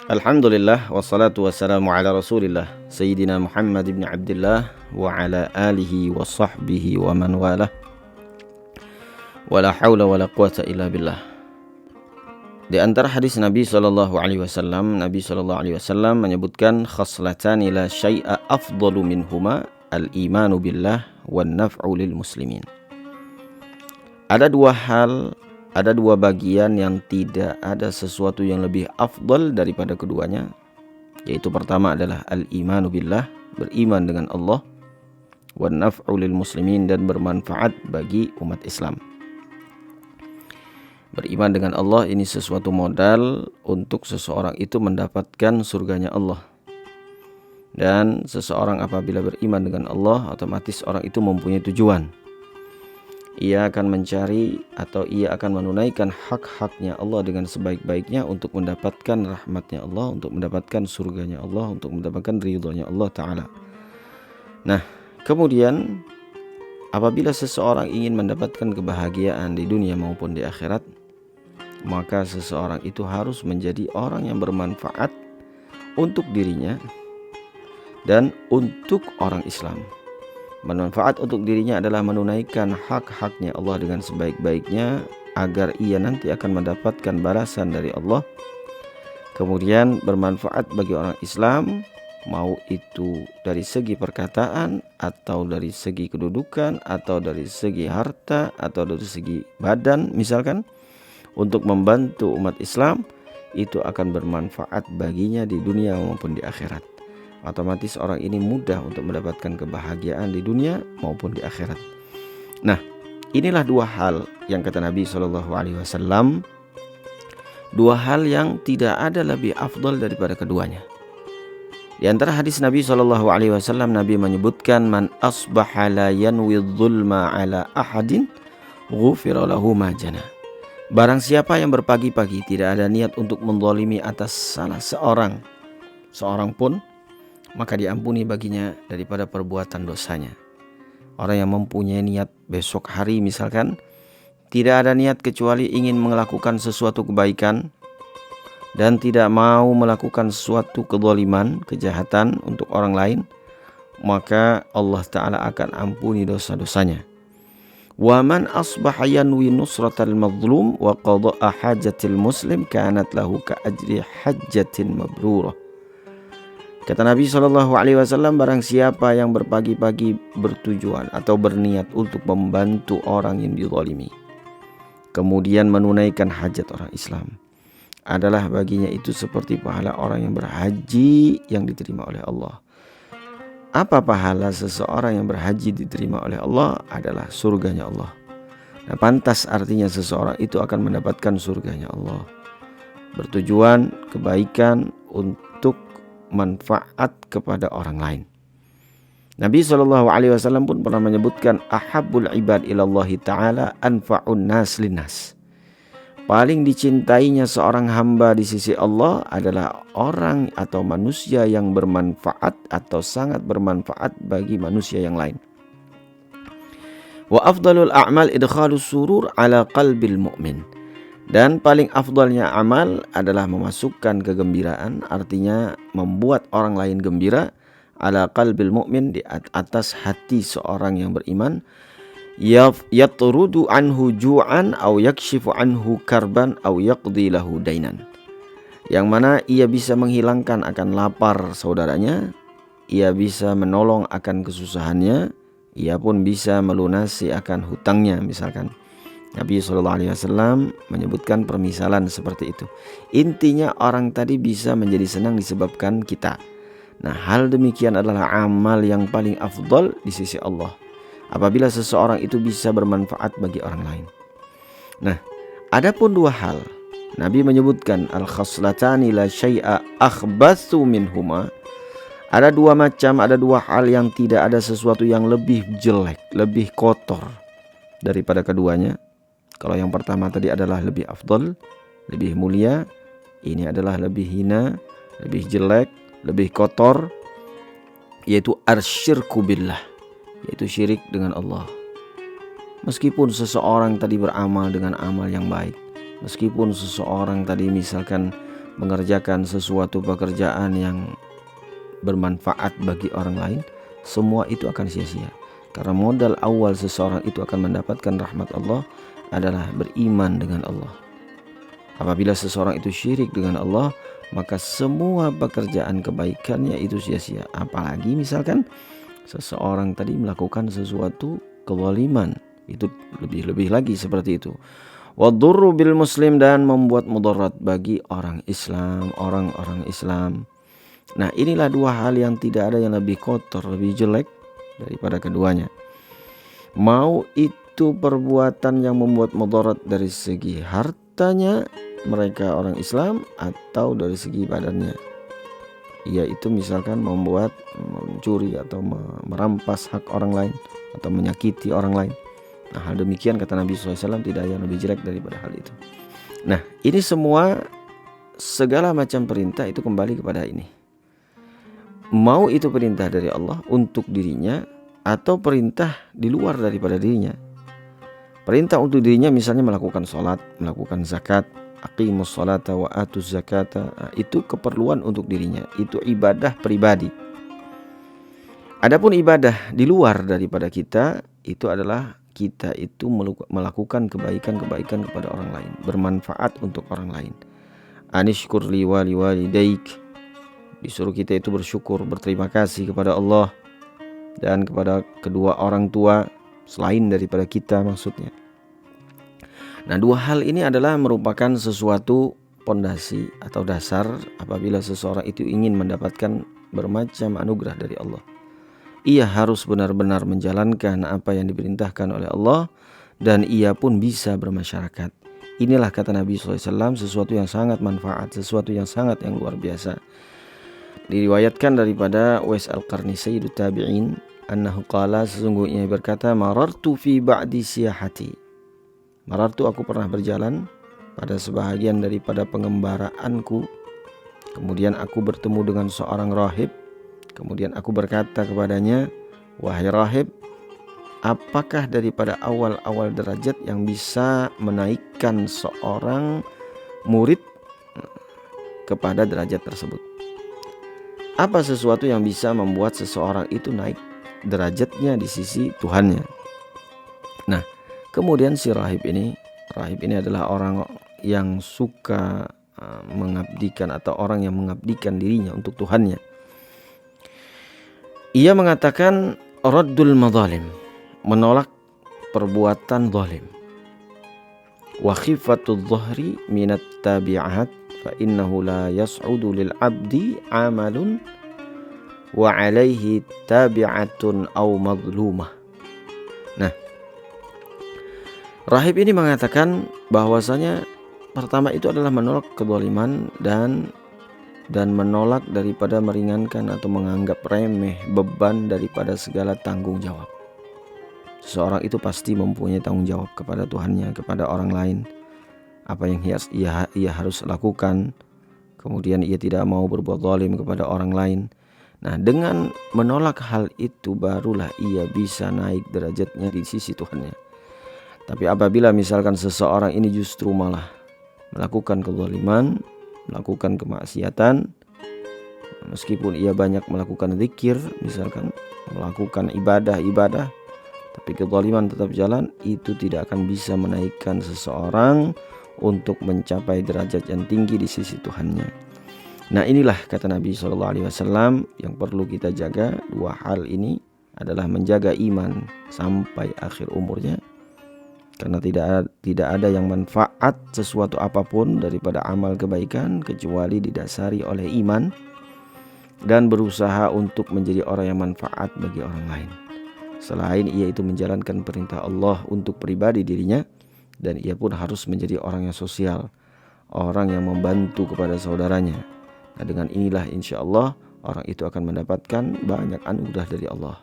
Alhamdulillah wassalatu wassalamu ala Rasulillah Sayyidina Muhammad ibn Abdullah wa ala alihi wa sahbihi wa man walah. Wala hawla wala quwata illa billah. Di antara hadis Nabi Nabi SAW menyebutkan khaslatani la syai'a afdalu minhuma al-imanu billah wan naf'u lil muslimin. Ada dua bagian yang tidak ada sesuatu yang lebih afdal daripada keduanya, yaitu pertama adalah al-imanu billah, beriman dengan Allah, wan naf'u lil muslimin, dan bermanfaat bagi umat Islam. Beriman dengan Allah ini sesuatu modal untuk seseorang itu mendapatkan surganya Allah. Dan seseorang apabila beriman dengan Allah, otomatis orang itu mempunyai tujuan. Ia akan mencari atau ia akan menunaikan hak-haknya Allah dengan sebaik-baiknya untuk mendapatkan rahmatnya Allah, untuk mendapatkan surganya Allah, untuk mendapatkan ridhonya Allah Ta'ala. Nah, kemudian apabila seseorang ingin mendapatkan kebahagiaan di dunia maupun di akhirat, maka seseorang itu harus menjadi orang yang bermanfaat untuk dirinya dan untuk orang Islam. Bermanfaat untuk dirinya adalah menunaikan hak-haknya Allah dengan sebaik-baiknya agar ia nanti akan mendapatkan balasan dari Allah. Kemudian bermanfaat bagi orang Islam, mau itu dari segi perkataan atau dari segi kedudukan atau dari segi harta atau dari segi badan misalkan, untuk membantu umat Islam, itu akan bermanfaat baginya di dunia maupun di akhirat. Otomatis orang ini mudah untuk mendapatkan kebahagiaan di dunia maupun di akhirat. Nah, inilah dua hal yang kata Nabi SAW, dua hal yang tidak ada lebih afdal daripada keduanya. Di antara hadis Nabi SAW, Nabi menyebutkan, man asbaha la yanwi dzulma ala ahadin ghufira lahu ma jana. Barang siapa yang berpagi-pagi tidak ada niat untuk menzalimi atas salah seorang pun, maka diampuni baginya daripada perbuatan dosanya. Orang yang mempunyai niat besok hari misalkan, tidak ada niat kecuali ingin melakukan sesuatu kebaikan dan tidak mau melakukan sesuatu kezaliman, kejahatan untuk orang lain, maka Allah Ta'ala akan ampuni dosa-dosanya. Wa man asbaha yanwi nusratal mazlum wa qada'a hajatil muslim kanat lahu ka ajri hajjatin mabrurah. Kata Nabi SAW, barang siapa yang berpagi-pagi bertujuan atau berniat untuk membantu orang yang dizalimi, kemudian menunaikan hajat orang Islam, adalah baginya itu seperti pahala orang yang berhaji yang diterima oleh Allah. Apa pahala seseorang yang berhaji diterima oleh Allah? Adalah surganya Allah. Nah, pantas artinya seseorang itu akan mendapatkan surganya Allah. Bertujuan kebaikan untuk manfaat kepada orang lain. Nabi SAW pun pernah menyebutkan, ahabbul ibad ilallahi ta'ala anfa'un nas linnas. Paling dicintainya seorang hamba di sisi Allah adalah orang atau manusia yang bermanfaat atau sangat bermanfaat bagi manusia yang lain. Wa afdalul a'mal idkhalus surur ala qalbil mu'min. Dan paling afdalnya amal adalah memasukkan kegembiraan, artinya membuat orang lain gembira, ala qalbil mu'min, di atas hati seorang yang beriman, yatrudu anhu ju'an aw yakshifu anhu karban aw yaqdi lahu dainan. Yang mana ia bisa menghilangkan akan lapar saudaranya, ia bisa menolong akan kesusahannya, ia pun bisa melunasi akan hutangnya misalkan. Nabi SAW menyebutkan permisalan seperti itu. Intinya orang tadi bisa menjadi senang disebabkan kita. Nah, hal demikian adalah amal yang paling afdal di sisi Allah, apabila seseorang itu bisa bermanfaat bagi orang lain. Nah, adapun dua hal, Nabi menyebutkan al-khaslatani la syai'a akhbatsu minhuma. Ada dua macam, ada dua hal yang tidak ada sesuatu yang lebih jelek, lebih kotor daripada keduanya. Kalau yang pertama tadi adalah lebih afdal, lebih mulia, ini adalah lebih hina, lebih jelek, lebih kotor, yaitu asyirku billah, yaitu syirik dengan Allah. Meskipun seseorang tadi beramal dengan amal yang baik, meskipun seseorang tadi misalkan mengerjakan sesuatu pekerjaan yang bermanfaat bagi orang lain, semua itu akan sia-sia. Karena modal awal seseorang itu akan mendapatkan rahmat Allah adalah beriman dengan Allah. Apabila seseorang itu syirik dengan Allah, maka semua pekerjaan kebaikannya itu sia-sia. Apalagi misalkan seseorang tadi melakukan sesuatu kezaliman, itu lebih lagi seperti itu. Wadurru bil muslim, dan membuat mudarat bagi orang Islam, orang-orang Islam. Nah, inilah dua hal yang tidak ada yang lebih kotor, lebih jelek daripada keduanya. Mau itu perbuatan yang membuat mudarat dari segi hartanya mereka orang Islam, atau dari segi badannya, yaitu misalkan membuat mencuri atau merampas hak orang lain atau menyakiti orang lain. Nah, hal demikian kata Nabi SAW tidak ada yang lebih jelek daripada hal itu. Nah, ini semua segala macam perintah itu kembali kepada ini. Mau itu perintah dari Allah untuk dirinya atau perintah di luar daripada dirinya. Perintah untuk dirinya misalnya melakukan sholat, melakukan zakat, aqimus sholata wa atuz zakata, itu keperluan untuk dirinya, itu ibadah pribadi. Adapun ibadah di luar daripada kita, itu adalah kita itu melakukan kebaikan-kebaikan kepada orang lain, bermanfaat untuk orang lain. Anishkur li wa liwalidaik, disuruh kita itu bersyukur, berterima kasih kepada Allah dan kepada kedua orang tua selain daripada kita maksudnya. Nah, dua hal ini adalah merupakan sesuatu pondasi atau dasar apabila seseorang itu ingin mendapatkan bermacam anugerah dari Allah. Ia harus benar-benar menjalankan apa yang diperintahkan oleh Allah, dan ia pun bisa bermasyarakat. Inilah kata Nabi SAW sesuatu yang sangat manfaat, sesuatu yang sangat yang luar biasa. Diriwayatkan daripada Uwais Al-Qarni Sayyidut Tabi'in, annahu qala, sesungguhnya berkata, marartu fi ba'di siyahati. Marartu, aku pernah berjalan pada sebahagian daripada pengembaraanku. Kemudian aku bertemu dengan seorang rahib. Kemudian aku berkata kepadanya, wahai rahib, apakah daripada awal-awal derajat yang bisa menaikkan seorang murid kepada derajat tersebut? Apa sesuatu yang bisa membuat seseorang itu naik derajatnya di sisi Tuhannya? Nah, kemudian si rahib ini adalah orang yang suka mengabdikan atau orang yang mengabdikan dirinya untuk Tuhannya. Ia mengatakan raddul madzalim, menolak perbuatan zalim. Wa khifatul dhahri minat tabi'at fa innahu la yas'udu lil 'abdi 'amalun wa 'alaihi tabi'atun aw madlumah. Nah, rahib ini mengatakan bahwasanya pertama itu adalah menolak kezaliman dan menolak daripada meringankan atau menganggap remeh beban daripada segala tanggung jawab. Seseorang itu pasti mempunyai tanggung jawab kepada Tuhannya, kepada orang lain. Apa yang ia harus lakukan. Kemudian ia tidak mau berbuat zalim kepada orang lain. Nah, dengan menolak hal itu barulah ia bisa naik derajatnya di sisi Tuhannya. Tapi apabila misalkan seseorang ini justru malah melakukan kezaliman, melakukan kemaksiatan, meskipun ia banyak melakukan zikir, misalkan melakukan ibadah, tapi kezaliman tetap jalan, itu tidak akan bisa menaikkan seseorang untuk mencapai derajat yang tinggi di sisi Tuhannya. Nah, inilah kata Nabi SAW yang perlu kita jaga. Dua hal ini adalah menjaga iman sampai akhir umurnya. Karena tidak ada yang manfaat sesuatu apapun daripada amal kebaikan kecuali didasari oleh iman dan berusaha untuk menjadi orang yang manfaat bagi orang lain. Selain ia itu menjalankan perintah Allah untuk pribadi dirinya, dan ia pun harus menjadi orang yang sosial, orang yang membantu kepada saudaranya. Nah, dengan inilah insya Allah orang itu akan mendapatkan banyak anugerah dari Allah.